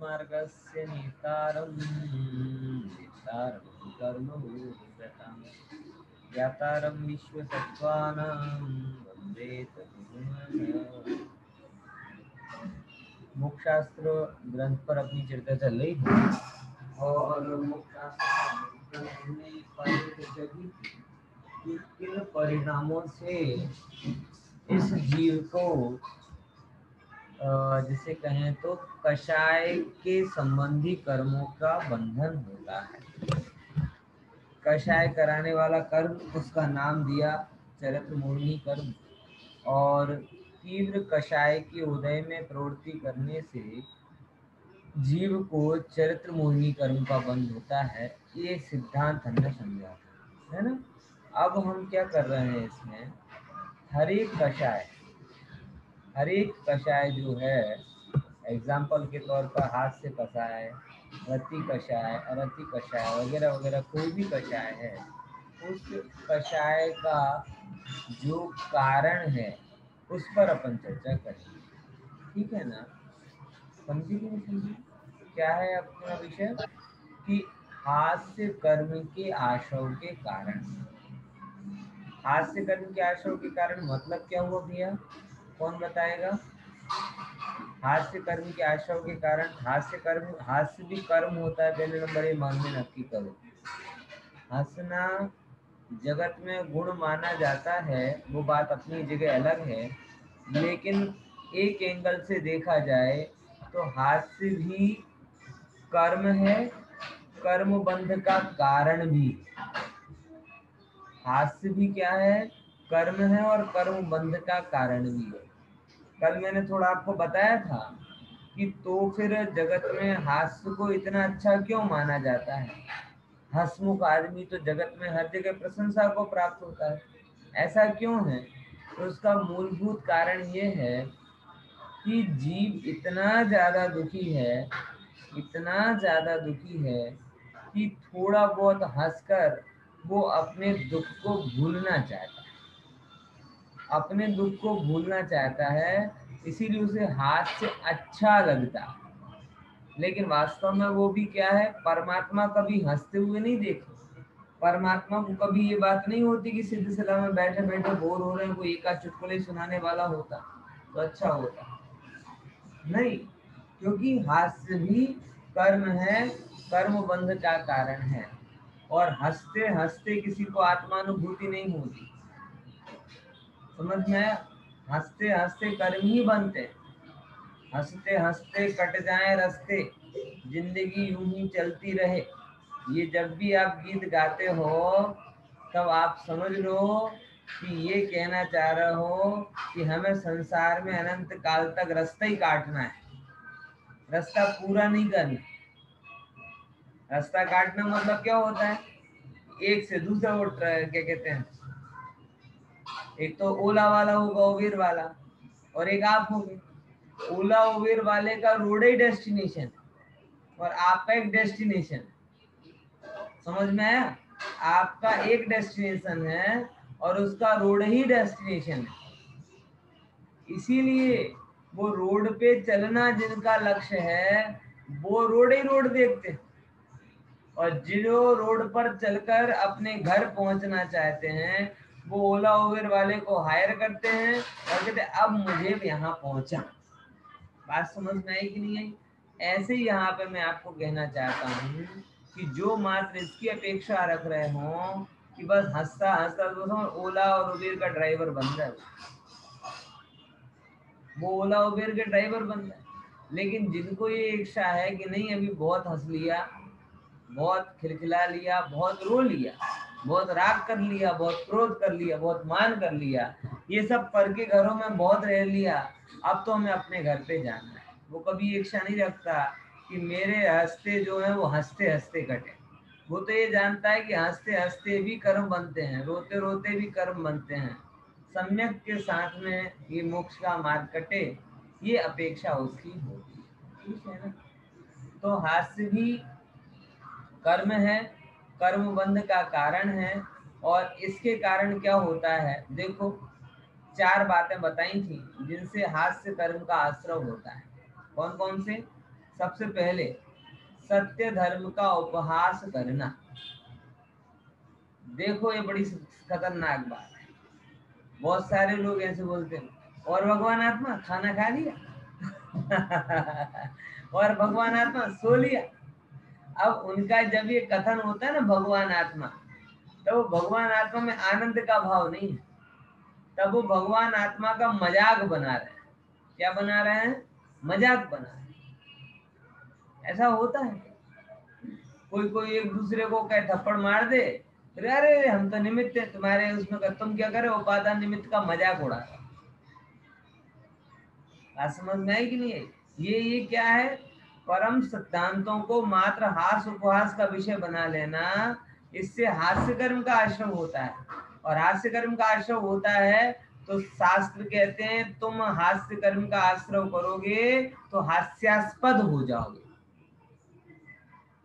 मार्गस्य नेतारं नेतारं कर्मभूतम् ज्ञातारं विश्वसत्त्वानां वन्दे तद्गुणः। मोक्षशास्त्र ग्रंथ पर अपनी चर्चा चल रही थी और मोक्षशास्त्र ग्रंथ में एक बात चर्चा की थी कि किन परिणामों से इस जीव को जिसे कहें तो कषाय के संबंधी कर्मों का बंधन होता है। कषाय कराने वाला कर्म, उसका नाम दिया चरित्रमूर्णी कर्म। और तीव्र कषाय के उदय में प्रवृत्ति करने से जीव को चरित्रमूर्णी कर्म का बंध होता है। ये सिद्धांत हमने समझा है ना। अब हम क्या कर रहे हैं इसमें, हर एक कषाय जो है, एग्जाम्पल के तौर पर हाथ से कषाय, रति कषाय, अरति कषाय वगैरह वगैरह, कोई भी कषाय है, उस कषाय का जो कारण है उस पर अपन चर्चा करेंगे। ठीक है ना, समझी कि नहीं समझी? क्या है अपना विषय कि हास्य कर्म के आशय के कारण। हास्य कर्म के आशय के कारण मतलब क्या हुआ भैया, कौन बताएगा? हास्य कर्म के आशय के कारण, हास्य भी कर्म होता है, पहले नंबर ये मानने नक्की करो। हंसना जगत में गुण माना जाता है, वो बात अपनी जगह अलग है, लेकिन एक एंगल से देखा जाए तो हास्य भी कर्म है, कर्म बंध का कारण भी। हास्य भी क्या है, कर्म है और कर्म बंध का कारण भी है। कल मैंने थोड़ा आपको बताया था कि तो फिर जगत में हास्य को इतना अच्छा क्यों माना जाता है। हंसमुख आदमी तो जगत में हर जगह प्रशंसा को प्राप्त होता है, ऐसा क्यों है? तो उसका मूलभूत कारण ये है कि जीव इतना ज्यादा दुखी है, इतना ज्यादा दुखी है कि थोड़ा बहुत हंसकर वो अपने दुख को भूलना चाहता है, अपने दुख को भूलना चाहता है, इसीलिए उसे हास्य अच्छा लगता है। लेकिन वास्तव में वो भी क्या है, परमात्मा कभी हंसते हुए नहीं देखे। परमात्मा को कभी ये बात नहीं होती कि सिद्ध सलाह में बैठे बैठे बोर हो रहे हैं, कोई एकाध चुटकुले सुनाने वाला होता तो अच्छा होता। नहीं, क्योंकि हास्य भी कर्म है, कर्म बंध का कारण है। और हंसते हंसते किसी को आत्मानुभूति नहीं होती, समझ में आया? हंसते हंसते कर्म ही बनते, हंसते हंसते कट जाए रस्ते, जिंदगी यूं ही चलती रहे। ये जब भी आप गीत गाते हो तब आप समझ लो कि ये कहना चाह रहे हो कि हमें संसार में अनंत काल तक रास्ता ही काटना है, रास्ता पूरा नहीं करना। रास्ता काटना मतलब क्या होता है, एक से दूसरा वो क्या कहते हैं, एक तो ओला वाला होगा, उबेर वाला, और एक आप होगे। ओला उबेर वाले का रोड ही डेस्टिनेशन और आपका एक डेस्टिनेशन, समझ में आया? आपका एक डेस्टिनेशन है और उसका रोड ही डेस्टिनेशन है। इसीलिए वो रोड पे चलना जिनका लक्ष्य है वो रोड ही रोड देखते हैं, और जो रोड पर चलकर अपने घर पहुंचना चाहते हैं वो ओला उबेर वाले को हायर करते हैं और कहते हैं अब मुझे यहाँ पहुंचा। बात समझ में आई कि नहीं आई? ऐसे ही यहाँ पे मैं आपको कहना चाहता हूँ कि जो मात्र इसकी अपेक्षा रख रहे हो कि बस हंसता हंसता दोस्तों ओला और उबेर का ड्राइवर बन जाए, वो ओला उबेर के ड्राइवर बन जाए। लेकिन जिनको ये इच्छा है कि नहीं अभी बहुत हंस लिया, बहुत खिलखिला लिया, बहुत रो लिया, बहुत राग कर लिया, बहुत क्रोध कर लिया, बहुत मान कर लिया, ये सब पर के घरों में बहुत रह लिया, अब तो हमें अपने घर पे जाना है। वो कभी इच्छा नहीं रखता कि मेरे हंसते जो है वो हंसते हंसते कटे। वो तो ये जानता है कि हंसते हंसते भी कर्म बनते हैं, रोते रोते भी कर्म बनते हैं, सम्यक के साथ में ये मोक्ष का मार्ग कटे, ये अपेक्षा उसकी होती है। ठीक है ना? तो हास्य भी कर्म है, कर्म बंध का कारण है। और इसके कारण क्या होता है, देखो 4 बातें बताई थी जिनसे हास्य कर्म का आश्रय होता है। कौन कौन से? सबसे पहले सत्य धर्म का उपहास करना। देखो ये बड़ी खतरनाक बात है। बहुत सारे लोग ऐसे बोलते हैं, और भगवान आत्मा खाना खा लिया और भगवान आत्मा सो लिया। अब उनका जब ये कथन होता है ना भगवान आत्मा, तो भगवान आत्मा में आनंद का भाव नहीं है, तब वो भगवान आत्मा का मजाक बना रहे हैं। क्या बना रहे हैं? मजाक बना रहे हैं। ऐसा होता है, कोई कोई एक दूसरे को कहे थप्पड़ मार दे, अरे अरे हम तो निमित्त है तुम्हारे उसमें का, तुम क्या करे उपादान निमित्त का मजाक उड़ा रहे। बात समझ में आई कि नहीं आई? ये क्या है? परम सिद्धांतों को मात्र हास्य उपहास का विषय बना लेना, इससे हास्य कर्म का आश्रम होता है। और हास्य कर्म का आश्रम होता है तो शास्त्र कहते हैं तुम हास्य कर्म का आश्रय करोगे तो हास्यास्पद हो जाओगे।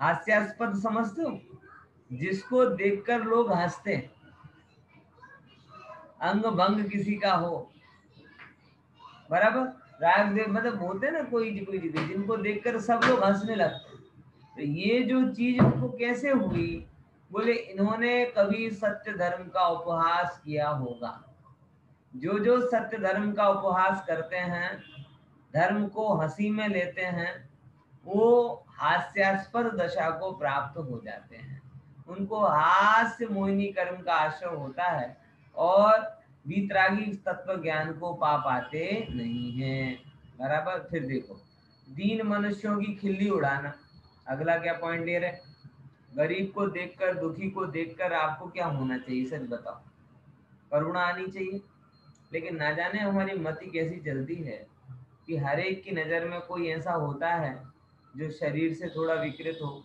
हास्यास्पद समझते हो? जिसको देखकर लोग हंसते हैं, अंग भंग किसी का हो, बराबर, राग देव मतलब होते हैं ना कोई चीज जिनको देखकर सब लोग हंसने लगते हैं। तो ये जो चीज उनको कैसे हुई? बोले इन्होंने कभी सत्य धर्म का उपहास किया होगा। जो जो सत्य धर्म का उपहास करते हैं, धर्म को हंसी में लेते हैं, वो हास्यास्पद दशा को प्राप्त हो जाते हैं। उनको हास्य मोहिनी कर्म का आश्रय होता है और वीतरागी तत्व ज्ञान को पा पाते नहीं हैं। बराबर। फिर देखो, दीन मनुष्यों की खिल्ली उड़ाना। अगला क्या पॉइंट दे रहे? गरीब को देखकर, दुखी को देखकर आपको क्या होना चाहिए? सच बताओ। करुणा आनी चाहिए। लेकिन ना जाने हमारी मति कैसी चलती है कि हर एक की नजर में कोई ऐसा होता है जो शरीर से थोड़ा विकृत हो,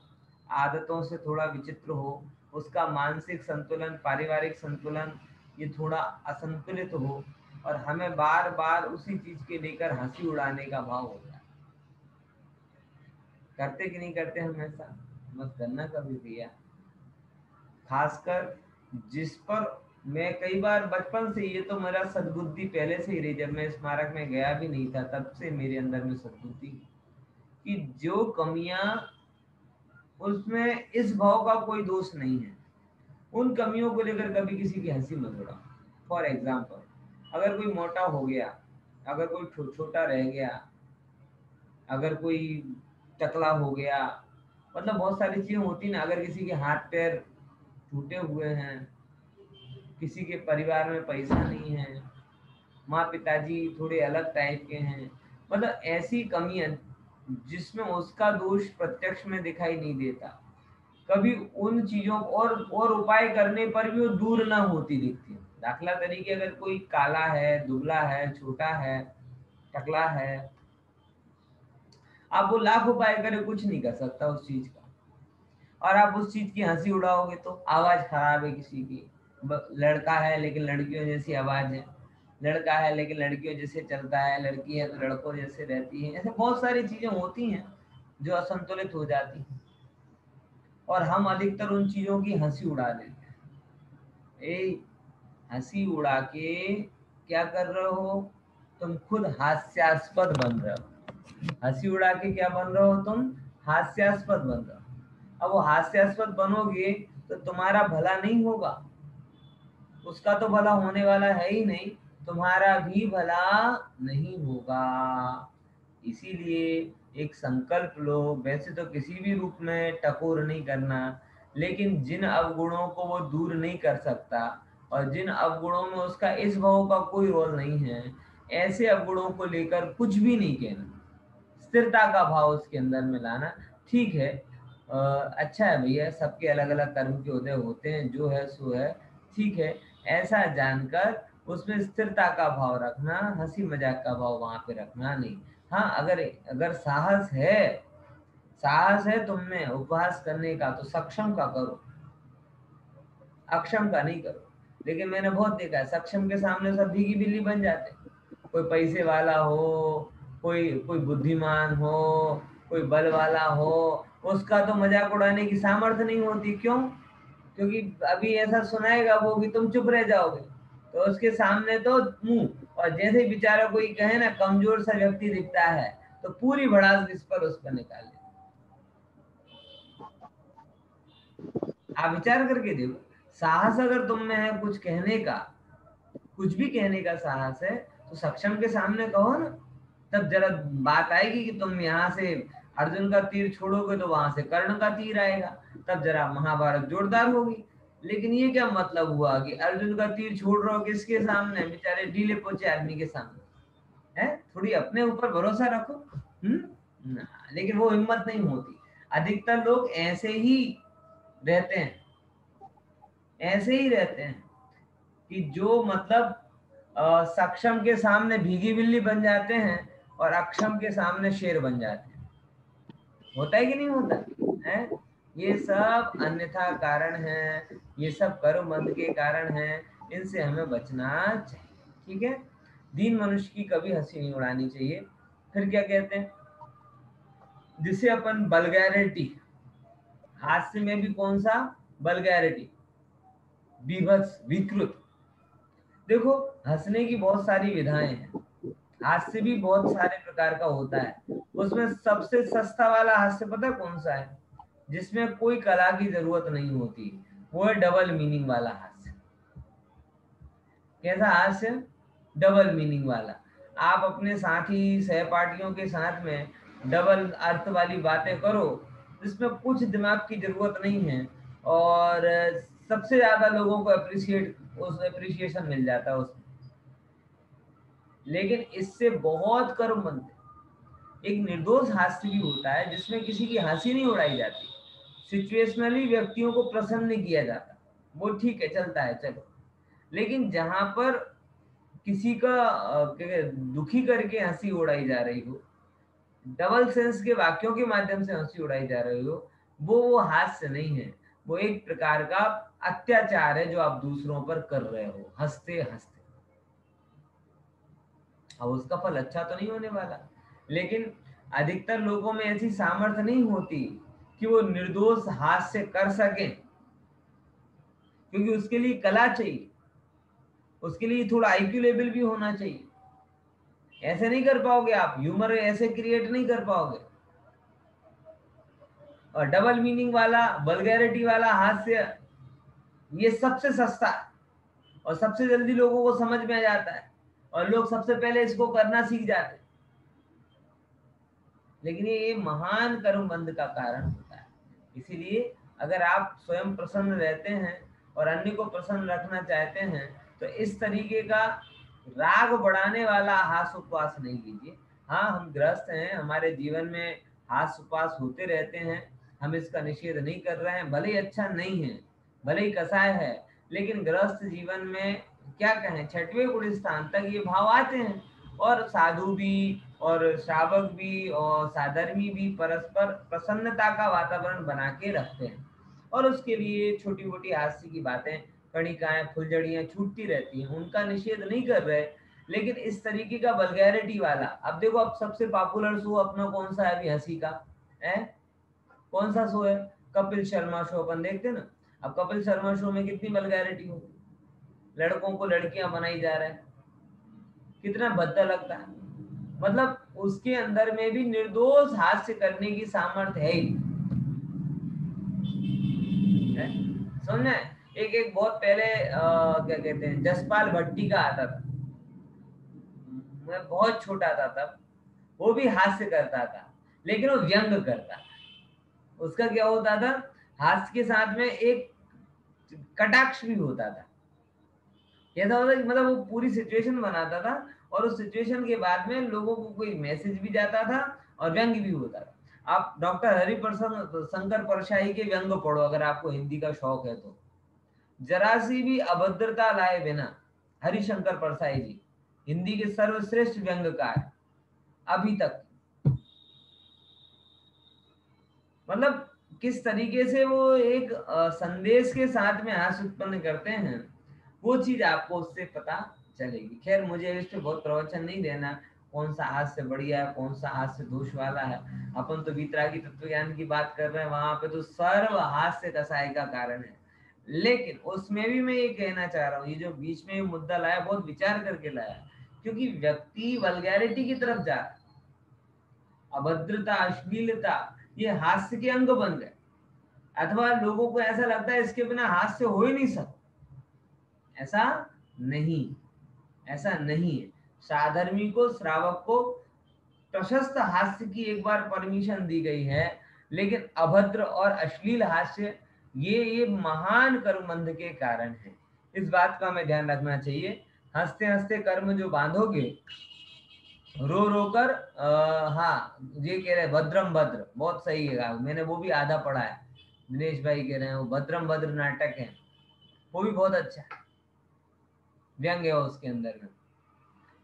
आदतों से थोड़ा विचित्र हो, उसका मानसिक संतुलन, पारिवारिक संतुलन ये थोड़ा असंतुलित हो, और हमें बार बार उसी चीज के लेकर हंसी उड़ाने का भाव होता है। करते कि नहीं करते हम ऐसा? मत करना कभी भैया। खासकर जिस पर मैं कई बार बचपन से, ये तो मेरा सद्बुद्धि पहले से ही रही, जब मैं स्मारक में गया भी नहीं था तब से मेरे अंदर में सद्बुद्धि कि जो कमियां, उसमें इस भाव का कोई दोष नहीं है, उन कमियों को लेकर कभी किसी की हंसी मत उड़ाओ। फॉर एग्जाम्पल, अगर कोई मोटा हो गया, अगर कोई छोटा रह गया, अगर कोई टकला हो गया, मतलब बहुत सारी चीजें होती ना, अगर किसी के हाथ पैर टूटे हुए हैं, किसी के परिवार में पैसा नहीं है, माँ पिताजी थोड़े अलग टाइप के हैं, मतलब ऐसी कमियां जिसमें उसका दोष प्रत्यक्ष में दिखाई नहीं देता, कभी उन चीजों और उपाय करने पर भी वो दूर ना होती दिखती है। दाखला तरीके अगर कोई काला है, दुबला है, छोटा है, टकला है, आप वो लाख उपाय करे कुछ नहीं कर सकता उस चीज का। और आप उस चीज की हंसी उड़ाओगे तो आवाज खराब है किसी की, लड़का है लेकिन लड़कियों जैसी आवाज है, लड़का है लेकिन लड़कियों जैसे चलता है, लड़की है तो लड़कों जैसे रहती है, ऐसे बहुत सारी चीजें होती हैं जो असंतुलित हो जाती हैं, और हम अधिकतर उन चीजों की हंसी उड़ा देते हैं। ए, हंसी उड़ा के क्या कर रहे हो? तुम खुद हास्यास्पद बन रहे हो। हंसी उड़ा के क्या बन रहे हो तुम? हास्यास्पद बन रहे हो। अब वो हास्यास्पद बनोगे तो तुम्हारा भला नहीं होगा, उसका तो भला होने वाला है ही नहीं, तुम्हारा भी भला नहीं होगा। इसीलिए एक संकल्प लो, वैसे तो किसी भी रूप में टकोर नहीं करना, लेकिन जिन अवगुणों को वो दूर नहीं कर सकता और जिन अवगुणों में उसका इस भाव का कोई रोल नहीं है, ऐसे अवगुणों को लेकर कुछ भी नहीं कहना, स्थिरता का भाव उसके अंदर में लाना। ठीक है, अच्छा है भैया, सबके अलग अलग कर्म के उदय होते हैं, जो है सो है, ठीक है, ऐसा जानकर उसमें स्थिरता का भाव रखना, हंसी मजाक का भाव वहां पे रखना नहीं। हाँ, अगर अगर साहस है तुम में उपवास करने का तो सक्षम का करो, अक्षम का नहीं करो। लेकिन मैंने बहुत देखा है सक्षम के सामने सब भीगी बिल्ली बन जाते हैं। कोई पैसे वाला हो, कोई कोई बुद्धिमान हो, कोई बल वाला हो, उसका तो मजाक उड़ाने की सामर्थ्य नहीं होती। क्यों? क्योंकि अभी ऐसा सुनाएगा वो कि तुम चुप रह जाओगे, तो उसके सामने तो मुंह, और जैसे ही बेचारा कोई कहे ना, कमजोर सा व्यक्ति दिखता है तो पूरी भड़ास इस पर निकाल लेते। आप विचार करके देखो, साहस अगर तुम में है कुछ कहने का, कुछ भी कहने का साहस है, तो सक्षम के सामने कहो ना। तब जरा बात आएगी कि तुम यहाँ से अर्जुन का तीर छोड़ोगे तो वहां से कर्ण का तीर आएगा, तब जरा महाभारत जोरदार होगी। लेकिन ये क्या मतलब हुआ कि अर्जुन का तीर छोड़ रहे हो किसके सामने, बेचारे ढीले पोचे आदमी के सामने। है, थोड़ी अपने ऊपर भरोसा रखो। लेकिन वो हिम्मत नहीं होती। अधिकतर लोग ऐसे ही रहते हैं, ऐसे ही रहते हैं कि जो मतलब सक्षम के सामने भीगी बिल्ली बन जाते हैं और अक्षम के सामने शेर बन जाते हैं। होता है कि नहीं होता है? ये सब अन्यथा कारण है, ये सब कर्म बंध के कारण है। इनसे हमें बचना चाहिए, ठीक है। दीन मनुष्य की कभी हंसी नहीं उड़ानी चाहिए। फिर क्या कहते हैं, जिसे अपन वल्गैरिटी, हास्य में भी कौन सा, वल्गैरिटी, विभत्स, विकृत। देखो, हंसने की बहुत सारी विधाएं हैं, हास्य भी बहुत सारे प्रकार का होता है। उसमें सबसे सस्ता वाला हास्य पता है कौन सा है? जिसमें कोई कला की जरूरत नहीं होती, वो है डबल मीनिंग वाला हास्य। कैसा हास्य? डबल मीनिंग वाला। आप अपने साथी सहपाठियों के साथ में डबल अर्थ वाली बातें करो, जिसमें कुछ दिमाग की जरूरत नहीं है, और सबसे ज्यादा लोगों को अप्रिसिएशन मिल जाता है उसमें। लेकिन इससे बहुत कर्म बनते हैं। एक निर्दोष हास्य भी होता है, जिसमें किसी की हंसी नहीं उड़ाई जाती, सिचुएशनली व्यक्तियों को प्रसन्न नहीं किया जाता, वो ठीक है, चलता है, चलो। लेकिन जहां पर किसी का दुखी करके हंसी उड़ाई जा रही हो, डबल सेंस के वाक्यों के माध्यम से हंसी उड़ाई जा रही हो, वो हास्य नहीं है, वो एक प्रकार का अत्याचार है जो आप दूसरों पर कर रहे हो हंसते हंसते। अब उसका फल अच्छा तो नहीं होने वाला। लेकिन अधिकतर लोगों में ऐसी सामर्थ्य नहीं होती कि वो निर्दोष हास्य कर सके, क्योंकि उसके लिए कला चाहिए, उसके लिए थोड़ा आईक्यू लेवल भी होना चाहिए। ऐसे नहीं कर पाओगे आप, ह्यूमर ऐसे क्रिएट नहीं कर पाओगे। और डबल मीनिंग वाला, वल्गैरिटी वाला हास्य, ये सबसे सस्ता है और सबसे जल्दी लोगों को समझ में आ जाता है, और लोग सबसे पहले इसको करना सीख जाते हैं। लेकिन ये महान कर्म बंध का कारण होता है। इसीलिए अगर आप स्वयं प्रसन्न रहते हैं और अन्य को प्रसन्न रखना चाहते हैं, तो इस तरीके का राग बढ़ाने वाला हास उपवास नहीं कीजिए। हाँ, हम ग्रस्त हैं, हमारे जीवन में हास उपवास होते रहते हैं, हम इसका निषेध नहीं कर रहे हैं। भले ही अच्छा नहीं है, भले ही कसाय है, लेकिन ग्रस्त जीवन में क्या कहें, छठवें गुण स्थान तक ये भाव आते हैं। और साधु भी और श्रावक भी और साधर्मी भी परस्पर प्रसन्नता का वातावरण बना के रखते हैं, और उसके लिए छोटी मोटी हास्य की बातें, कणिकाएं, फुलझड़ियां छूटती रहती हैं, उनका निषेध नहीं कर रहे। लेकिन इस तरीके का वल्गैरिटी वाला, अब देखो, अब सबसे पॉपुलर शो अपना कौन सा है अभी हंसी का है? कौन सा शो है? कपिल शर्मा शो अपन देखते हैं ना। अब कपिल शर्मा शो में कितनी वल्गैरिटी होगी, लड़कों को लड़कियां बनाई जा रहे हैं, कितना भद्दा लगता है। मतलब उसके अंदर में भी निर्दोष हास्य करने की सामर्थ्य है ही। समझे? एक एक बहुत पहले क्या कहते हैं, जसपाल भट्टी का आता था, मैं बहुत छोटा था तब। वो भी हास्य करता था, लेकिन वो व्यंग करता था। उसका क्या होता था, हास्य के साथ में एक कटाक्ष भी होता था। ऐसा होता कि मतलब वो पूरी सिचुएशन बनाता था, और उस सिचुएशन के बाद में लोगों को कोई मैसेज भी जाता था और व्यंग भी होता था। आप डॉक्टर हरिप्रसन्न शंकर परशाई के व्यंग पढ़ो, अगर आपको हिंदी का शौक है तो। जरा सी भी अभद्रता लाए बिना हरिशंकर परसाई जी हिंदी के सर्वश्रेष्ठ व्यंगकार अभी तक। मतलब किस तरीके से वो एक संदेश के साथ में हास्य उत्पन्न करते हैं, वो चीज आपको उससे पता चलेगी। खैर, मुझे इस पे बहुत प्रवचन नहीं देना, कौन सा हास्य बढ़िया है, कौन सा हास्य दोष वाला है। अपन तो वीतरागी तत्व ज्ञान की बात कर रहे हैं, वहां पे तो सर्व हास्य कसाई का कारण है। लेकिन उसमें भी मैं ये कहना चाह रहा हूँ, ये जो बीच में मुद्दा लाया, बहुत विचार करके लाया, क्योंकि व्यक्ति वल्गैरिटी की तरफ जा रहा है। अभद्रता, अश्लीलता, ये हास्य के अंग बन गए, अथवा लोगों को ऐसा लगता है इसके बिना हास्य हो ही नहीं सकता। ऐसा नहीं, ऐसा नहीं है। साधर्मी को, श्रावक को प्रशस्त हास्य की एक बार परमिशन दी गई है, लेकिन अभद्र और अश्लील हास्य ये महान कर्मबंध के कारण है। इस बात का हमें ध्यान रखना चाहिए। हंसते हंसते कर्म जो बांधोगे, रो रो कर हाँ, ये कह रहे हैं भद्रम भद्र, बहुत सही है, मैंने वो भी आधा पढ़ा है। दिनेश भाई कह रहे हैं वो भद्रम भद्र नाटक है, वो भी बहुत अच्छा है, व्यंग है उसके अंदर में।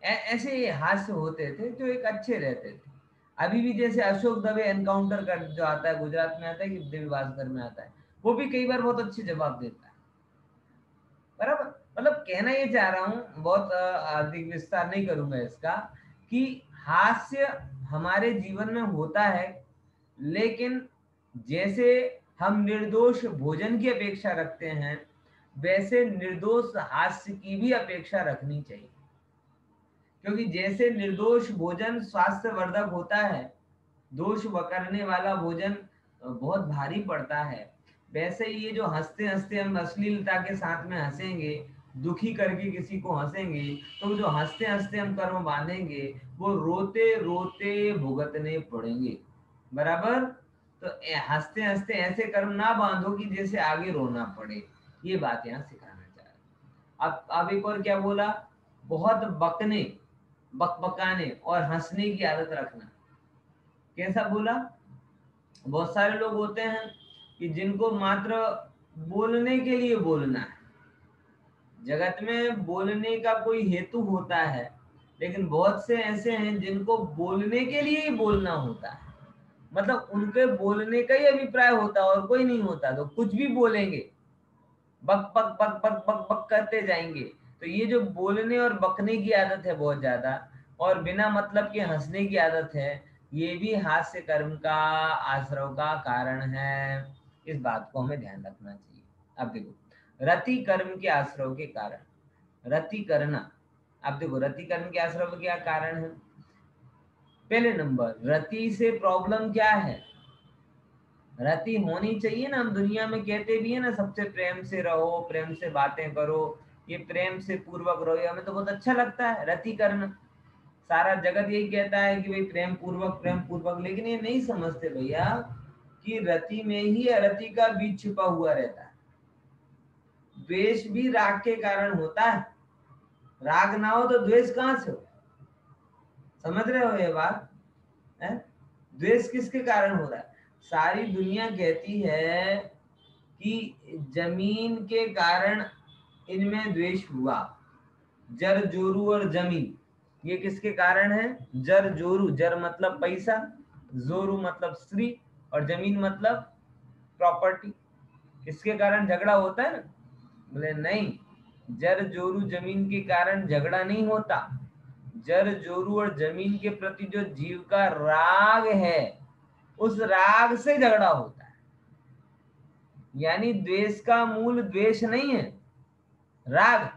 ऐसे हास्य होते थे जो एक अच्छे रहते थे। अभी भी जैसे अशोक दवे एनकाउंटर कर जो आता है, गुजरात में आता है कि देवी भास्कर में आता है, वो भी कई बार बहुत अच्छे जवाब देता है। बराबर, मतलब कहना ये चाह रहा हूँ, बहुत अधिक विस्तार नहीं करूंगा इसका, कि हास्य हमारे जीवन में होता है, लेकिन जैसे हम निर्दोष भोजन की अपेक्षा रखते हैं, वैसे निर्दोष हास्य की भी अपेक्षा रखनी चाहिए। क्योंकि जैसे निर्दोष भोजन स्वास्थ्यवर्धक होता है, दोष करने वाला भोजन बहुत भारी पड़ता है, वैसे ही ये जो हंसते हंसते हम अश्लीलता के साथ में हंसेंगे, दुखी करके किसी को हंसेंगे, तो जो हंसते हंसते हम कर्म बांधेंगे वो रोते रोते भुगतने पड़ेंगे। बराबर। तो हंसते हंसते ऐसे कर्म ना बांधो कि जैसे आगे रोना पड़े, ये बात यहाँ सिखाना चाह रहा हूं। अब एक और क्या बोला, बहुत बकने, बकबकाने और हंसने की आदत रखना। कैसा बोला, बहुत सारे लोग होते हैं कि जिनको मात्र बोलने के लिए बोलना है, जगत में बोलने का कोई हेतु होता है, लेकिन बहुत से ऐसे हैं जिनको बोलने के लिए ही बोलना होता है, मतलब उनके बोलने का ही अभिप्राय होता है और कोई नहीं होता, तो कुछ भी बोलेंगे, बक बक बक बक बक बक करते जाएंगे। तो ये जो बोलने और बकने की आदत है बहुत ज्यादा, और बिना मतलब के हंसने की आदत है, ये भी हास्य कर्म का, आश्रव का कारण है। इस बात को हमें ध्यान रखना चाहिए। अब देखो, रति कर्म के आश्रव के कारण, रति करना। अब देखो, रति कर्म के आश्रव के क्या कारण है। पहले नंबर, रति से प्रॉब्लम क्या है, रति होनी चाहिए ना। हम दुनिया में कहते भी है ना, सबसे प्रेम से रहो, प्रेम से बातें करो, ये प्रेम से पूर्वक रहो, ये हमें तो बहुत अच्छा लगता है रति करना। सारा जगत यही कहता है कि भाई प्रेम पूर्वक, प्रेम पूर्वक, लेकिन ये नहीं समझते भैया कि रति में ही अरति का बीज छुपा हुआ रहता है। द्वेष भी राग के कारण होता है, राग ना हो तो द्वेष कहां से हो। समझ रहे हो ये बात है? द्वेष किसके कारण हो रहा है? सारी दुनिया कहती है कि जमीन के कारण इनमें द्वेष हुआ, जर जोरू और जमीन, ये किसके कारण है? जर जोरू, जर मतलब पैसा, जोरू मतलब स्त्री, और जमीन मतलब प्रॉपर्टी। किसके कारण झगड़ा होता है ना? बोले नहीं, जर जोरू जमीन के कारण झगड़ा नहीं होता। जर जोरू और जमीन के प्रति जो जीव का राग है, उस राग से झगड़ा होता है। यानी द्वेष का मूल द्वेष नहीं है, राग।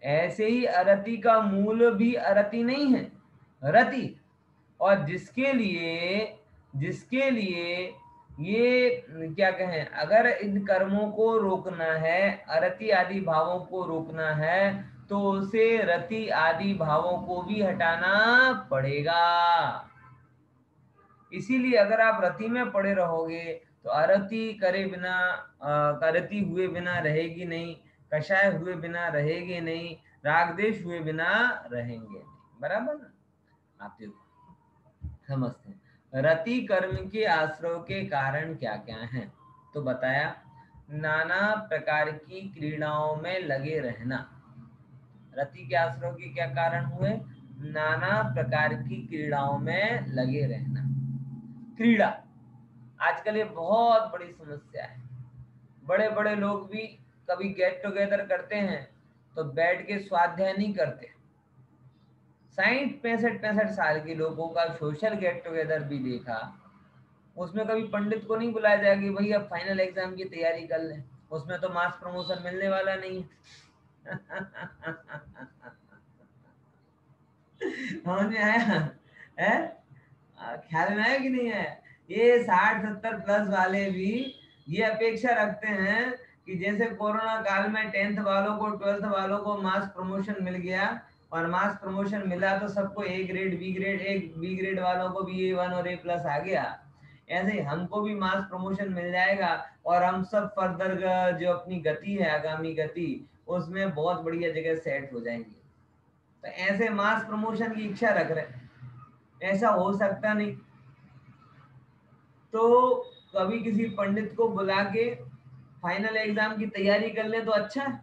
ऐसे ही अरति का मूल भी अरति नहीं है, रति। और जिसके लिए ये क्या कहें, अगर इन कर्मों को रोकना है, अरति आदि भावों को रोकना है, तो उसे रति आदि भावों को भी हटाना पड़ेगा। इसीलिए अगर आप रति में पड़े रहोगे तो अरति करे बिना, करती हुए बिना रहेगी नहीं, कषाय हुए बिना रहेगी नहीं, राग देश हुए बिना रहेंगे नहीं। बराबर ना? आप समझते हैं रति कर्म के आश्रव के कारण क्या क्या हैं। तो बताया, नाना प्रकार की क्रीड़ाओं में लगे रहना। रति के आश्रव के क्या कारण हुए? नाना प्रकार की क्रीड़ाओं में लगे रहना। क्रीड़ा आजकल ये बहुत बड़ी समस्या है। बड़े बड़े लोग भी कभी गेट टुगेदर करते हैं तो बैठ के स्वाध्याय नहीं करते। 60 65 65 साल के लोगों का सोशल गेट टुगेदर भी देखा, उसमें कभी पंडित को नहीं बुलाया जाएगा कि भैया फाइनल एग्जाम की तैयारी कर लें, उसमें तो मास प्रमोशन मिलने वाला नहीं है। समझ में आया? है? ख्याल में है कि नहीं है? ये 60-70 प्लस वाले भी ये अपेक्षा रखते हैं कि जैसे कोरोना काल में 10th वालों को 12th वालों को मास प्रमोशन मिल गया, और मास प्रमोशन मिला तो सबको ए ग्रेड बी ग्रेड, एक बी ग्रेड वालों को भी A1 और A+ आ गया, ऐसे ही हमको भी मास प्रमोशन मिल जाएगा और हम सब फर्दर जो अपनी गति है, आगामी गति, उसमें बहुत बढ़िया जगह सेट हो जाएंगे। तो ऐसे मास प्रमोशन की इच्छा रख रहे हैं, ऐसा हो सकता नहीं। तो कभी किसी पंडित को बुला के फाइनल एग्जाम की तैयारी कर ले तो अच्छा है,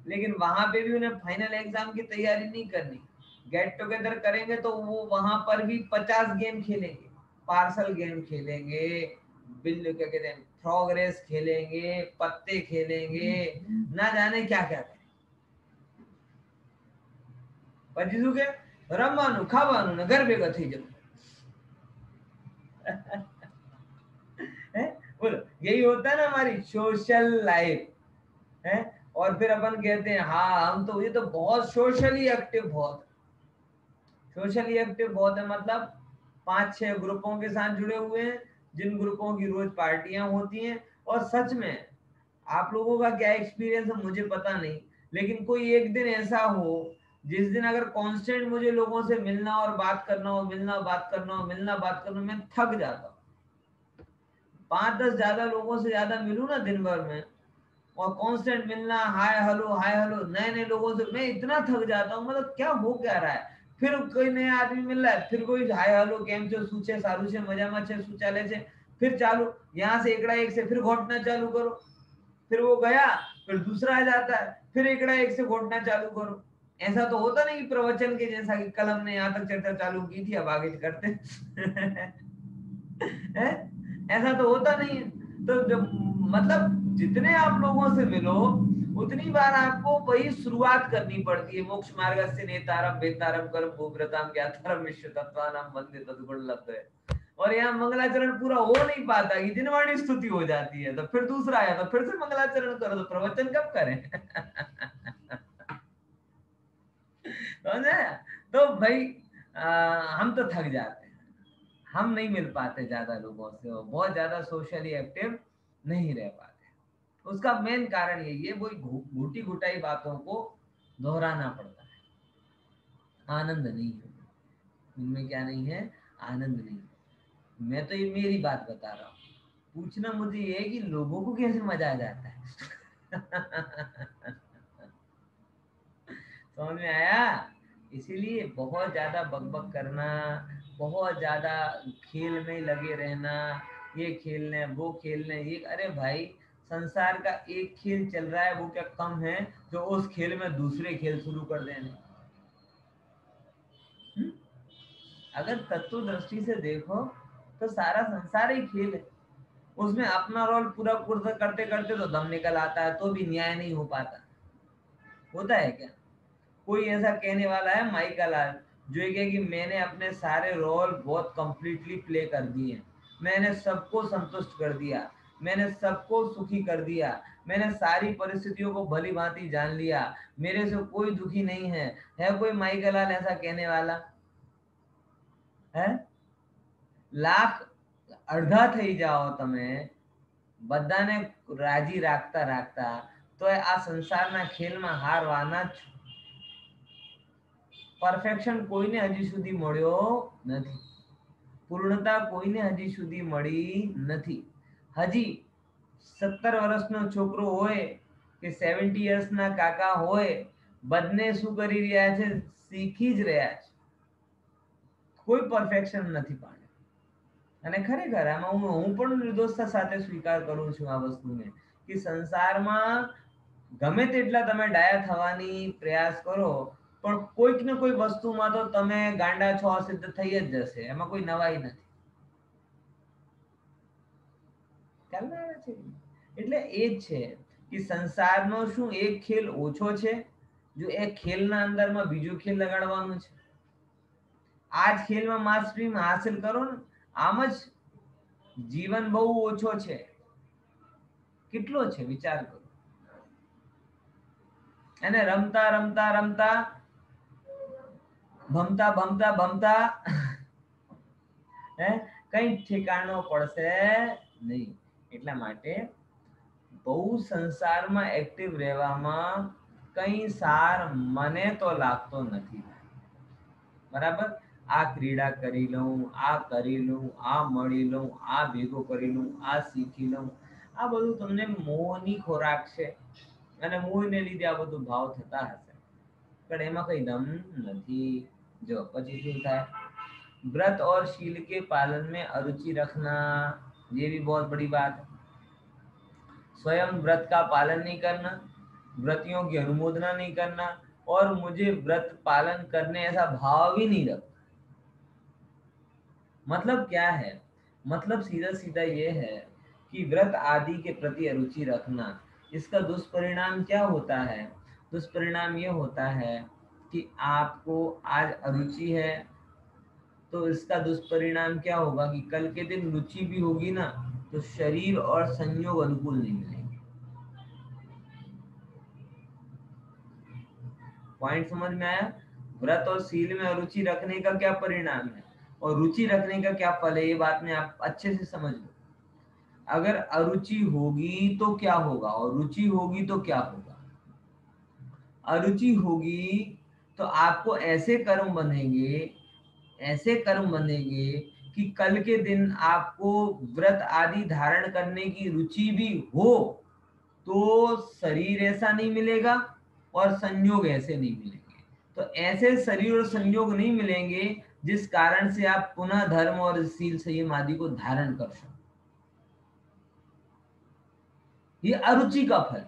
लेकिन वहां पे भी उन्हें फाइनल एग्जाम की तैयारी नहीं करनी। गेट टुगेदर करेंगे तो वो वहां पर भी 50 गेम खेलेंगे, पार्सल गेम खेलेंगे, बिल क्या कहते हैं, फ्रॉग रेस खेलेंगे, पत्ते खेलेंगे, ना जाने क्या क्या करेंगे। પછી શું કે રમવાનું ખાવાનું ને ઘર ભેગા થઈ જવું। बोलो, यही होता है ना हमारी सोशल लाइफ है। और फिर अपन कहते हैं हाँ हम तो, ये तो बहुत सोशली एक्टिव, बहुत सोशली एक्टिव बहुत है, मतलब 5-6 ग्रुपों के साथ जुड़े हुए हैं, जिन ग्रुपों की रोज पार्टियां होती हैं। और सच में आप लोगों का क्या एक्सपीरियंस है मुझे पता नहीं, लेकिन कोई एक दिन ऐसा हो जिस दिन अगर कांस्टेंट मुझे लोगों से मिलना और बात करना हो, मिलना बात करना हो, मिलना बात करना हो, मैं थक जाता हूँ। 5-10 ज्यादा लोगों से ज्यादा मिलूं ना दिन भर में, और कांस्टेंट मिलना, हाय हेलो नए नए लोगों से, मैं इतना थक जाता हूँ, मतलब क्या हो क्या रहा है। फिर कोई नया आदमी मिल रहा है, फिर कोई हाय हेलो केम छो શું છે સારું છે મજામાં છે શું ચાલે છે, फिर चालू यहाँ से एकड़ा एक से फिर घोटना चालू करो, फिर वो गया, फिर दूसरा आ जाता है, फिर एकड़ा एक से घोटना चालू करो। ऐसा तो होता नहीं प्रवचन के जैसा कि कल हमने यहाँ तक चर्चा चालू की थी अब आगे करते है? ऐसा तो होता नहीं है। तो जब मतलब जितने आप लोगों से मिलो उतनी बार आपको वही शुरुआत करनी पड़ती है। मोक्ष मार्ग से नेतारम वेतारम कर्म भूभ्रताम ज्ञातारम विश्व तत्वानाम वंदे तद्गुण लब्ध है। और यहाँ मंगलाचरण पूरा हो नहीं पाता कि जिनवाणी स्तुति हो जाती है, तो फिर दूसरा आया तो फिर से मंगलाचरण करो, तो प्रवचन कब करें? समझ आया? तो भाई हम तो थक जाते हैं, हम नहीं मिल पाते ज्यादा लोगों से, और बहुत ज्यादा सोशली एक्टिव नहीं रह पाते। उसका मेन कारण यही है, वही घुटी घुटाई बातों को दोहराना पड़ता है। आनंद नहीं है इनमें, क्या नहीं है, आनंद नहीं है। मैं तो ये मेरी बात बता रहा हूँ, पूछना मुझे ये है कि लोगों को कैसे मजा आ जाता है। समझ में आया? इसीलिए बहुत ज्यादा बकबक करना, बहुत ज्यादा खेल में लगे रहना, ये खेलने वो खेलने, ये अरे भाई संसार का एक खेल चल रहा है, वो क्या कम है जो उस खेल में दूसरे खेल शुरू कर देने। हम्म? अगर तत्व दृष्टि से देखो तो सारा संसार ही खेल है, उसमें अपना रोल पूरा पूरा करते करते तो दम निकल आता है, तो भी न्याय नहीं हो पाता। होता है क्या? कोई ऐसा कहने वाला है माइकल लाल, जो ये कहे कि मैंने अपने सारे रोल बहुत कंप्लीटली प्ले कर दिए, मैंने सबको संतुष्ट कर दिया, मैंने सबको सुखी कर दिया, मैंने सारी परिस्थितियों को भली भांति जान लिया, मेरे से कोई दुखी नहीं है कोई माइकल लाल ऐसा कहने वाला है? लाख અડધા થઈ જાઓ તમે બધાને રાજી રાખતા રાખતા, તો આ સંસારના ખેલમાં હારવાના જ છો। પરફેક્શન કોઈને હજી સુધી મળ્યો નથી, પૂર્ણતા કોઈને હજી સુધી મળી નથી। હજી 17 વર્ષનો છોકરો હોય કે 70 યર્સના કાકા હોય, બંને શું કરી રહ્યા છે? શીખી જ રહ્યા છે, કોઈ પરફેક્શન નથી પામ્યો। અને ખરેખર આમાં હું પણ નિર્દોષતા સાથે સ્વીકાર કરું છું આ વસ્તુને, કે સંસારમાં ગમે તેટલા તમે ડાયા થવાની પ્રયાસ કરો, પણ કોઈક ને કોઈ વસ્તુમાં તો તમે ગાંડા છો સિદ્ધ થઈ જ જશે, એમાં કોઈ નવાઈ નથી। ખ્યાલ આવે છે? એટલે એ જ છે કે સંસારનો શું એક ખેલ ઓછો છે, જો એક ખેલના અંદરમાં બીજું ખેલ લગાડવાનું છે। આ જ ખેલમાં માસ્ટરી હાસિલ કરો ને, આમ જ જીવન બહુ ઓછો છે। કેટલો છે વિચાર કરો। અને રમતા રમતા રમતા, ભમતા ભમતા ભમતા હે કઈ ઠેકાણો પડશે નહીં. એટલા માટે બહુ સંસારમાં એક્ટિવ રહેવામાં કઈ સાર મને તો લાગતો નથી. બરાબર, આ ક્રીડા કરી લઉં, આ કરી લઉં, આ મળી લઉં, આ ભેગો કરી લઉં, આ શીખી લઉં, આ બધું તમને મોહની ખોરાક છે અને મોહને લીધે આ બધું ભાવ થતા હશે, પણ એમાં કઈ દમ નથી. જો પછી શું થાય, व्रत और शील के पालन में अरुचि रखना, ये भी बहुत बड़ी बात है. स्वयं व्रत का पालन नहीं करना, व्रतियों की अनुमोदना नहीं करना, और मुझे व्रत पालन करने ऐसा भाव ही नहीं रखना. मतलब क्या है, मतलब सीधा सीधा ये है कि व्रत आदि के प्रति अरुचि रखना, इसका दुष्परिणाम क्या होता है? दुष्परिणाम ये होता है कि आपको आज अरुचि है, तो इसका दुष्परिणाम क्या होगा कि कल के दिन रुचि भी होगी ना, तो शरीर और संयोग अनुकूल नहीं मिलेंगे. पॉइंट समझ में आया? व्रत और शील में अरुचि रखने का क्या परिणाम है और रुचि रखने का क्या फल है, ये बात में आप अच्छे से समझ लो. अगर अरुचि होगी तो क्या होगा और रुचि होगी तो क्या होगा. अरुचि होगी तो आपको ऐसे कर्म बनेंगे, ऐसे कर्म बनेंगे कि कल के दिन आपको व्रत आदि धारण करने की रुचि भी हो, तो शरीर ऐसा नहीं मिलेगा और संयोग ऐसे नहीं मिलेंगे. तो ऐसे शरीर और संयोग नहीं मिलेंगे जिस कारण से आप पुनः धर्म और शील संयम आदि को धारण कर सको. ये अरुचि का फल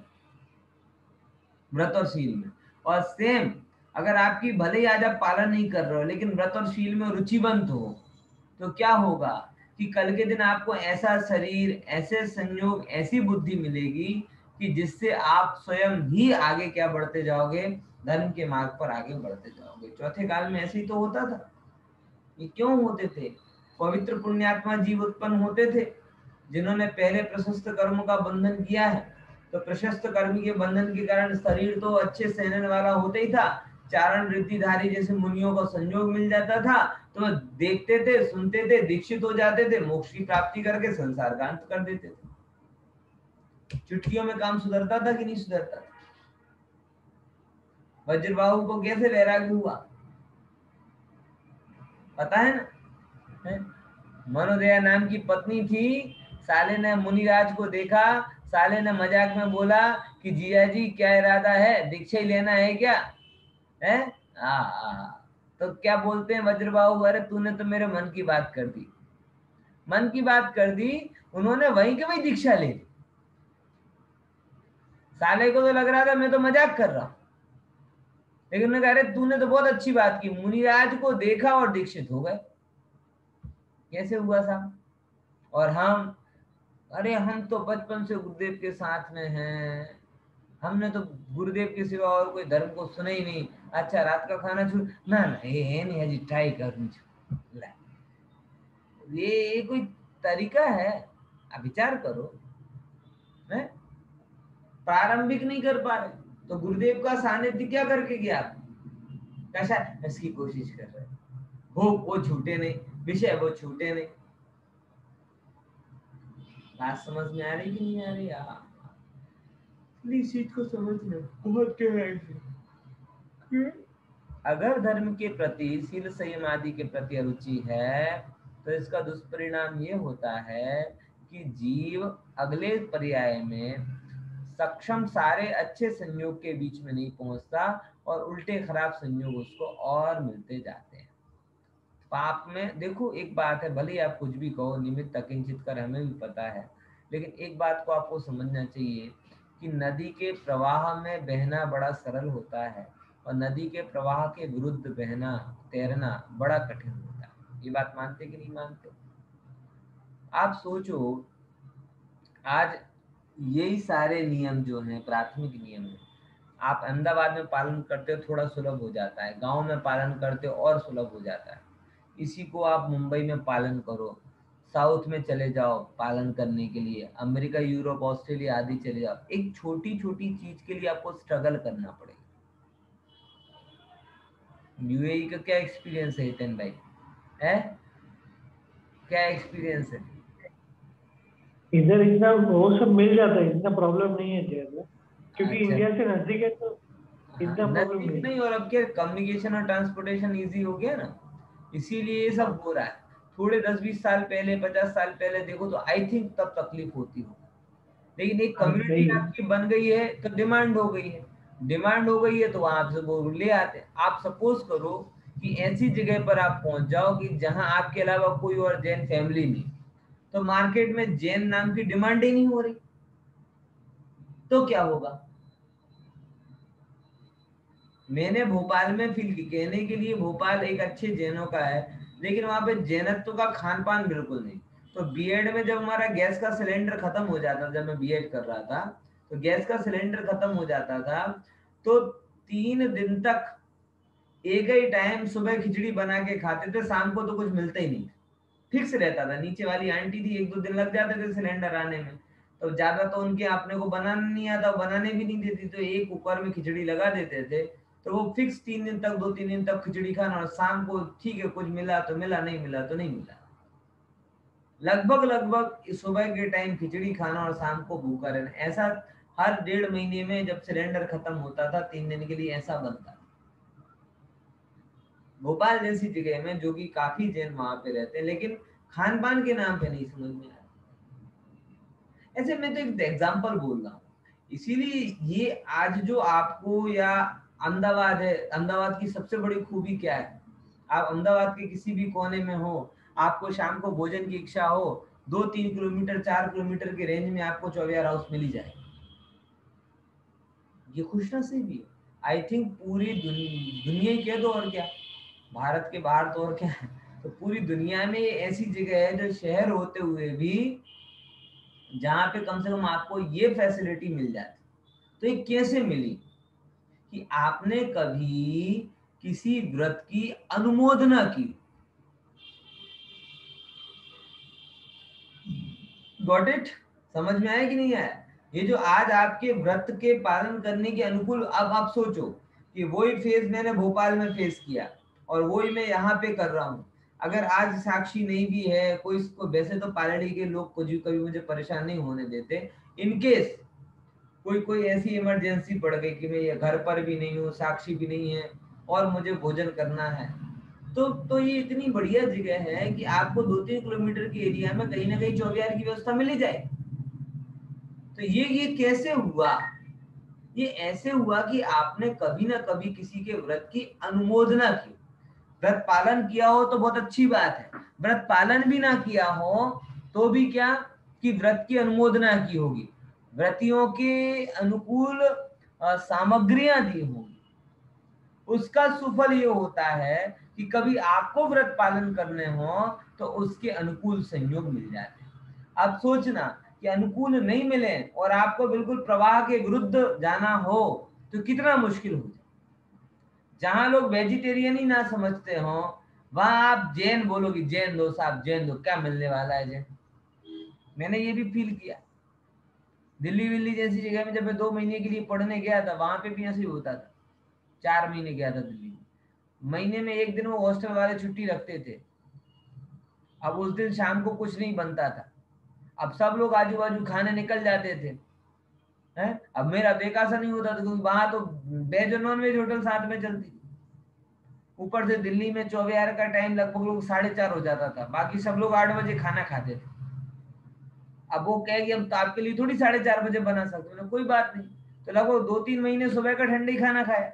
व्रत और शील में. और सेम अगर आपकी भले ही आज आप पालन नहीं कर रहे हो लेकिन व्रत और शील में रुचिवंत हो, तो क्या होगा कि कल के दिन आपको ऐसा शरीर, ऐसे संयोग, ऐसी बुद्धि मिलेगी कि जिससे आप स्वयं ही आगे क्या बढ़ते जाओगे, धर्म के मार्ग पर आगे बढ़ते जाओगे. चौथे काल में ऐसे ही तो होता था. ये क्यों होते थे? पवित्र पुण्यात्मा जीव उत्पन्न होते थे जिन्होंने पहले प्रशस्त कर्म का बंधन किया है. तो प्रशस्त कर्म के बंधन के कारण शरीर तो अच्छे सहने वाला होता ही था, चारण रिद्धिधारी जैसे मुनियों को संयोग मिल जाता था, तो देखते थे, सुनते थे, दीक्षित हो जाते थे, मोक्ष की प्राप्ति करके संसार का अंत कर देते थे. चुटकियों में काम सुधरता था कि नहीं सुधरता था? वज्रबाहु को कैसे वैराग्य हुआ पता है ना? है? मनोदया नाम की पत्नी थी, साले ने मुनिराज को देखा, साले ने मजाक में बोला कि जिया जी क्या इरादा है, दीक्षा ही लेना है क्या है? तो क्या बोलते हैं वज्रबाहु, अरे तूने तो मेरे मन की बात कर दी. मन की बात कर दी, उन्होंने वहीं के वहीं दीक्षा ले ली. साले को तो लग रहा था मैं तो मजाक कर रहा हूं, लेकिन उन्होंने कहा अरे तूने तो बहुत अच्छी बात की. मुनिराज को देखा और दीक्षित हो गए. कैसे हुआ साहब? और हम, अरे हम तो बचपन से गुरुदेव के साथ में हैं, हमने तो गुरुदेव के सिवा और कोई धर्म को सुना ही नहीं. अच्छा रात का खाना छू ना ना ये नहीं हजी ट्राई करनी छू. ये कोई तरीका है? आप विचार करो. है प्रारंभिक नहीं कर पा रहे तो गुरुदेव का सानिध्य क्या करके गया? कैसा इसकी कोशिश कर रहे हो, वो छूटे नहीं, विषय वो छूटे नहीं. बात समझ में आ रही कि नहीं आ रही यार? इस चीज को समझना बहुत गहराई से. अगर धर्म के प्रति, शील संयम आदि के प्रति अरुचि है, तो इसका दुष्परिणाम ये होता है कि जीव अगले पर्याय में सक्षम सारे अच्छे संयोग के बीच में नहीं पहुंचता और उल्टे खराब संयोग उसको और मिलते जाते हैं. पाप में देखो एक बात है, भले ही आप कुछ भी कहो, निमित्त अकिंचित कर, हमें भी पता है, लेकिन एक बात को आपको समझना चाहिए कि नदी के प्रवाह में बहना बड़ा सरल होता है और नदी के प्रवाह के विरुद्ध बहना, तैरना बड़ा कठिन होता है. ये बात मानते कि नहीं मानते? आप सोचो, आज यही सारे नियम जो हैं प्राथमिक नियम है, आप अहमदाबाद में पालन करते हो थोड़ा सुलभ हो जाता है, गांव में पालन करते हो और सुलभ हो जाता है. इसी को आप मुंबई में पालन करो, साउथ में चले जाओ पालन करने के लिए, अमेरिका, यूरोप, ऑस्ट्रेलिया आदि चले जाओ, एक छोटी छोटी चीज के लिए आपको स्ट्रगल करना पड़ेगा. यूएई का क्या एक्सपीरियंस है हितेन भाई? है क्या एक्सपीरियंस है? इधर इतना वो सब मिल जाता है, इतना प्रॉब्लम नहीं है जैन में, क्योंकि अच्छा। इंडिया से नजदीक है तो हाँ, इतना प्रॉब्लम नजदीक नहीं है। नहीं, और अब क्या कम्युनिकेशन और ट्रांसपोर्टेशन इजी हो गया ना, इसीलिए ये सब हाँ हो रहा है। थोड़े 10-20 साल पहले, 50 साल पहले देखो तो आई थिंक तब तकलीफ होती हो, लेकिन एक हाँ कम्युनिटी सही है। आपकी बन गई है तो डिमांड हो गई है। डिमांड हो गई है तो वहां से वो ले आते हैं। आप सपोज करो कि ऐसी जगह पर आप पहुंच जाओ कि जहां आपके अलावा कोई और जैन फैमिली नहीं, तो मार्केट में जैन नाम की डिमांड ही नहीं हो रही, तो क्या होगा? मैंने भोपाल में फील की, कहने के लिए भोपाल एक अच्छे जैनों का है, लेकिन वहां पे जैनत्व का खान पान बिल्कुल नहीं। तो बीएड में जब हमारा गैस का सिलेंडर खत्म हो जाता, जब मैं बीएड कर रहा था, तो गैस का सिलेंडर खत्म हो जाता था, तो 3 दिन तक एक ही टाइम सुबह खिचड़ी बना के खाते थे, शाम को तो कुछ मिलता ही नहीं, फिक्स रहता था। नीचे वाली आंटी थी, 1-2 दिन लग जाते थे सिलेंडर आने में, तो ज्यादा तो उनके अपने को बनाना नहीं आता, बनाने भी नहीं देती, तो एक कुकर में खिचड़ी लगा देते थे। तो वो फिक्स 3 दिन तक, 2-3 दिन तक खिचड़ी खाना, और शाम को ठीक है कुछ मिला तो मिला, नहीं मिला तो नहीं मिला। लगभग लगभग सुबह के टाइम खिचड़ी खाना और शाम को भूखा रहना, ऐसा हर 1.5 महीने में जब सिलेंडर खत्म होता था 3 दिन के लिए, ऐसा बनता। भोपाल जैसी जगह में जो कि काफी जैन वहां पे रहते हैं, लेकिन खान पान के नाम पे नहीं समझ में आता। ऐसे मैं तो एक एग्जांपल बोल रहा हूँ, इसीलिए ये आज जो आपको या अहमदाबाद है, अहमदाबाद की सबसे बड़ी खूबी क्या है? आप अहमदाबाद के किसी भी कोने में हो, आपको शाम को भोजन की इच्छा हो, 2-3 किलोमीटर, 4 किलोमीटर के रेंज में आपको चौबियार हाउस मिल ही जाए। ये खुश नसीबी है। आई थिंक पूरी दुनिया ही कह दो, और क्या, भारत के बाहर तो और क्या है, तो पूरी दुनिया में ये ऐसी जगह है जो शहर होते हुए भी जहाँ पे कम से कम आपको ये फैसिलिटी मिल जाती। तो ये कैसे मिली? कि आपने कभी किसी व्रत की अनुमोदना की। Got it? समझ में आया कि नहीं आया? ये जो आज आपके व्रत के पालन करने के अनुकूल, अब आप सोचो कि वही फेज मैंने भोपाल में फेस किया और वही मैं यहाँ पे कर रहा हूँ। अगर आज साक्षी नहीं भी है कोई इसको, वैसे तो पालड़ी के लोग कुछ भी कभी मुझे परेशान नहीं होने देते, इनकेस कोई कोई ऐसी इमरजेंसी पड़ गई कि मैं ये घर पर भी नहीं हूँ, साक्षी भी नहीं है, और मुझे भोजन करना है, तो ये इतनी बढ़िया जगह है कि आपको 2-3 किलोमीटर के एरिया में कहीं ना कहीं चौबियार की व्यवस्था मिल ही जाए। तो ये कैसे हुआ? ये ऐसे हुआ कि आपने कभी ना कभी किसी के व्रत की अनुमोदना की। व्रत पालन किया हो तो बहुत अच्छी बात है, व्रत पालन भी ना किया हो तो भी क्या, कि व्रत की अनुमोदना की होगी, व्रतियों के अनुकूल सामग्रियां दी होंगी। उसका सुफल ये होता है कि कभी आपको व्रत पालन करने हो तो उसके अनुकूल संयोग मिल जाते हैं। अब सोचना कि अनुकूल नहीं मिले और आपको बिल्कुल प्रवाह के विरुद्ध जाना हो तो कितना मुश्किल हो जाए। जहां लोग वेजिटेरियन ही ना समझते हो, वहां आप जैन बोलोगे, जैन दो साहब जैन दो, क्या मिलने वाला है जैन? मैंने ये भी फील किया। दिल्ली विल्ली जैसी जगह में जब मैं 2 महीने के लिए पढ़ने गया था, वहां पे भी ऐसे ही होता था। 4 महीने गया था दिल्ली में, महीने में एक दिन वो हॉस्टल वाले छुट्टी रखते थे। अब उस दिन शाम को कुछ नहीं बनता था, अब सब लोग आजू बाजू खाने निकल जाते थे। हैं, अब मेरा बेकासा नहीं होता था, क्योंकि वहां तो वेज और नॉन वेज होटल साथ में चलती थी। ऊपर से दिल्ली में 24 का टाइम लगभग लोग 4:30 हो जाता था, बाकी सब लोग 8 बजे खाना खाते थे। अब वो कहे कि हम तो आपके लिए थोड़ी 4:30 बजे बना सकते हैं, कोई बात नहीं। तो लगभग 2-3 महीने सुबह का ठंडा ही खाना खाया।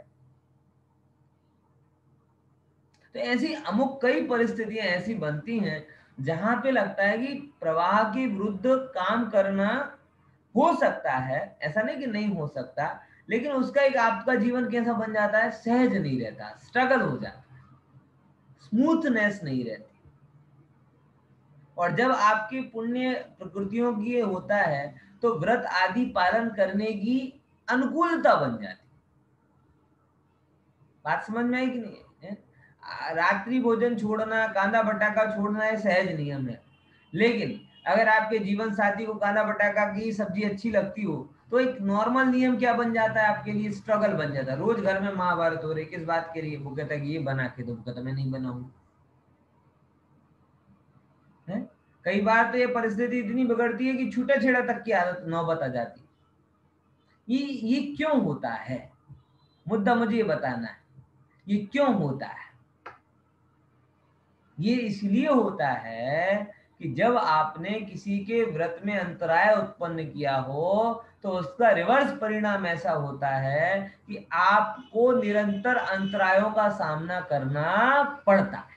तो ऐसी अमुक कई परिस्थितियां ऐसी बनती हैं जहां पे लगता है कि प्रवाह के विरुद्ध काम करना हो सकता है, ऐसा नहीं कि नहीं हो सकता, लेकिन उसका एक आपका जीवन कैसा बन जाता है, सहज नहीं रहता, स्ट्रगल हो जाता है, स्मूथनेस नहीं रहती। और जब आपकी पुण्य प्रकृतियों की होता है तो व्रत आदि पालन करने की अनुकूलता बन जाती। बात समझ में आई कि नहीं है? रात्रि भोजन छोड़ना, कांदा बटाका छोड़ना है, सहज नियम है। लेकिन अगर आपके जीवन साथी को कांदा बटाका की सब्जी अच्छी लगती हो, तो एक नॉर्मल नियम क्या बन जाता है आपके लिए, स्ट्रगल बन जाता है। रोज घर में महाभारत हो रही, किस बात के लिए? वो कहता है कि ये बना के दो, कहता मैं नहीं बनाऊंगा। कई बार तो ये परिस्थिति इतनी बिगड़ती है कि छूटा छेड़ा तक की आदत नौबत आ जाती है। ये क्यों होता है? मुद्दा मुझे ये बताना है, ये क्यों होता है? ये इसलिए होता है कि जब आपने किसी के व्रत में अंतराय उत्पन्न किया हो तो उसका रिवर्स परिणाम ऐसा होता है कि आपको निरंतर अंतरायों का सामना करना पड़ता है।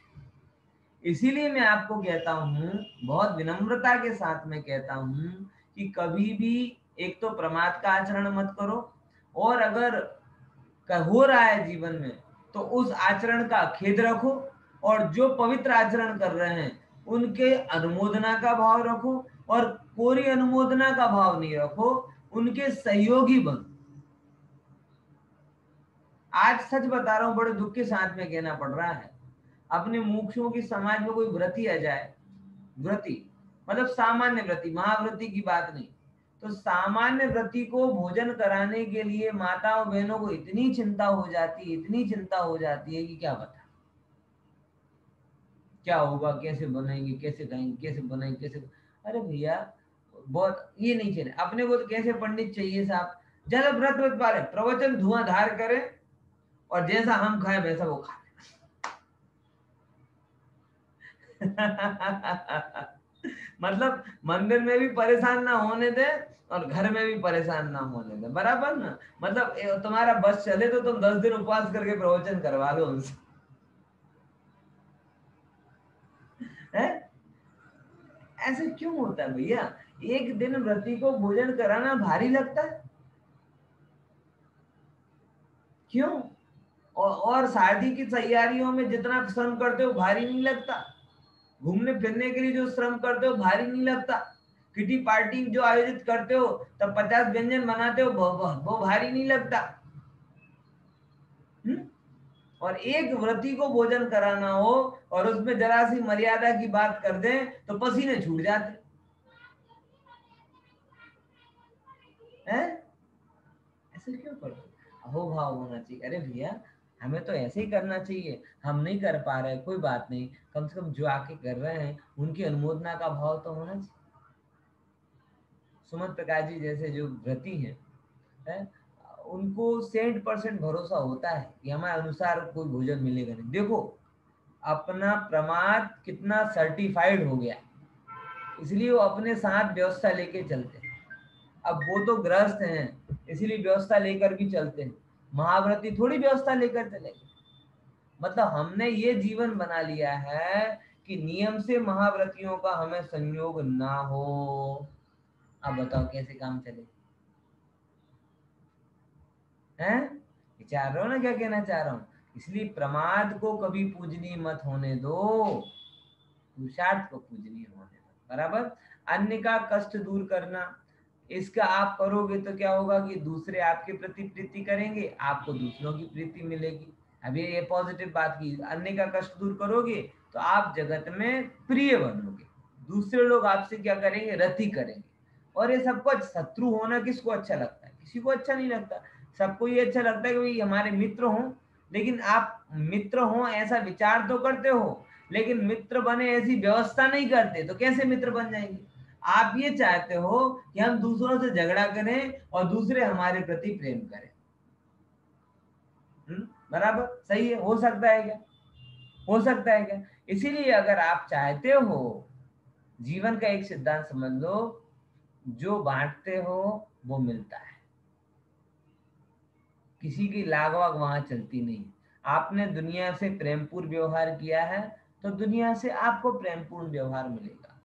इसीलिए मैं आपको कहता हूं, बहुत विनम्रता के साथ में कहता हूं कि कभी भी एक तो प्रमाद का आचरण मत करो, और अगर हो रहा है जीवन में तो उस आचरण का खेद रखो, और जो पवित्र आचरण कर रहे हैं उनके अनुमोदना का भाव रखो, और कोरी अनुमोदना का भाव नहीं रखो, उनके सहयोगी बनो। आज सच बता रहा हूं, बड़े दुख के साथ में कहना पड़ रहा है, अपने मुमुक्षुओं की समाज में कोई व्रती आ जाए, व्रती मतलब सामान्य व्रती, महाव्रती की बात नहीं, तो सामान्य व्रती को भोजन कराने के लिए माताओं बहनों को इतनी चिंता हो जाती है, इतनी चिंता हो जाती है कि क्या बता, क्या होगा, कैसे बनाएंगे, कैसे खाएंगे, कैसे बनाएंगे, कैसे। अरे भैया, बहुत ये नहीं चाहिए अपने को, तो कैसे पंडित चाहिए साहब, ज्यादा व्रत व्रत पाले, प्रवचन धुआंधार करें और जैसा हम खाए वैसा वो खा मतलब मंदिर में भी परेशान ना होने दे और घर में भी परेशान ना होने दे, बराबर ना। मतलब तुम्हारा बस चले तो तुम 10 दिन उपवास करके प्रवचन करवा लो उनसे, है? ऐसे क्यों होता है भैया? एक दिन व्रती को भोजन कराना भारी लगता है, क्यों? और शादी की तैयारियों में जितना श्रम करते हो भारी नहीं लगता? घूमने फिरने के लिए जो श्रम करते हो भारी नहीं लगता? किटी पार्टी जो आयोजित करते हो, तब 50 व्यंजन बनाते हो, वो भारी नहीं लगता? हुँ? और एक व्रती को भोजन कराना हो और उसमें जरा सी मर्यादा की बात कर दें तो पसीने छूट जाते हैं। ऐसे क्यों करते? अहोभाव होना चाहिए। अरे भैया, हमें तो ऐसे ही करना चाहिए, हम नहीं कर पा रहे कोई बात नहीं, कम से कम जो आके कर रहे हैं उनकी अनुमोदना का भाव तो होना चाहिए। सुमन प्रकाश जी जैसे जो व्रती हैं, उनको 100% भरोसा होता है कि हमारे अनुसार कोई भोजन मिलेगा नहीं। देखो, अपना प्रमाद कितना सर्टिफाइड हो गया, इसलिए वो अपने साथ व्यवस्था लेके चलते हैं। अब वो तो ग्रस्त हैं, इसीलिए व्यवस्था लेकर भी चलते हैं, महाव्रती थोड़ी व्यवस्था लेकर चलेंगे। मतलब हमने ये जीवन बना लिया है कि नियम से महाव्रतियों का हमें संयोग ना हो। अब बताओ कैसे काम चले? हैं? विचार रहे हो ना क्या कहना चाह रहा हूं? इसलिए प्रमाद को कभी पूजनीय मत होने दो, पुरुषार्थ को पूजनीय होने दो, बराबर। अन्य का कष्ट दूर करना, इसका आप करोगे तो क्या होगा कि दूसरे आपके प्रति प्रीति करेंगे, आपको दूसरों की प्रीति मिलेगी। अब ये पॉजिटिव बात की, अन्य का कष्ट दूर करोगे तो आप जगत में प्रिय बनोगे, दूसरे लोग आपसे क्या करेंगे, रति करेंगे। और ये सबको, शत्रु होना किसको अच्छा लगता है? किसी को अच्छा नहीं लगता। सबको ये अच्छा लगता है कि भाई हमारे मित्र हों, लेकिन आप मित्र हों ऐसा विचार तो करते हो, लेकिन मित्र बने ऐसी व्यवस्था नहीं करते, तो कैसे मित्र बन जाएंगे? आप ये चाहते हो कि हम दूसरों से झगड़ा करें और दूसरे हमारे प्रति प्रेम करें। बराबर सही है? हो सकता है क्या? हो सकता है क्या? इसीलिए अगर आप चाहते हो, जीवन का एक सिद्धांत समझ लो, जो बांटते हो वो मिलता है, किसी की लागवाग वहां चलती नहीं। आपने दुनिया से प्रेमपूर्ण व्यवहार किया है तो दुनिया से आपको प्रेमपूर्ण व्यवहार मिलेगा।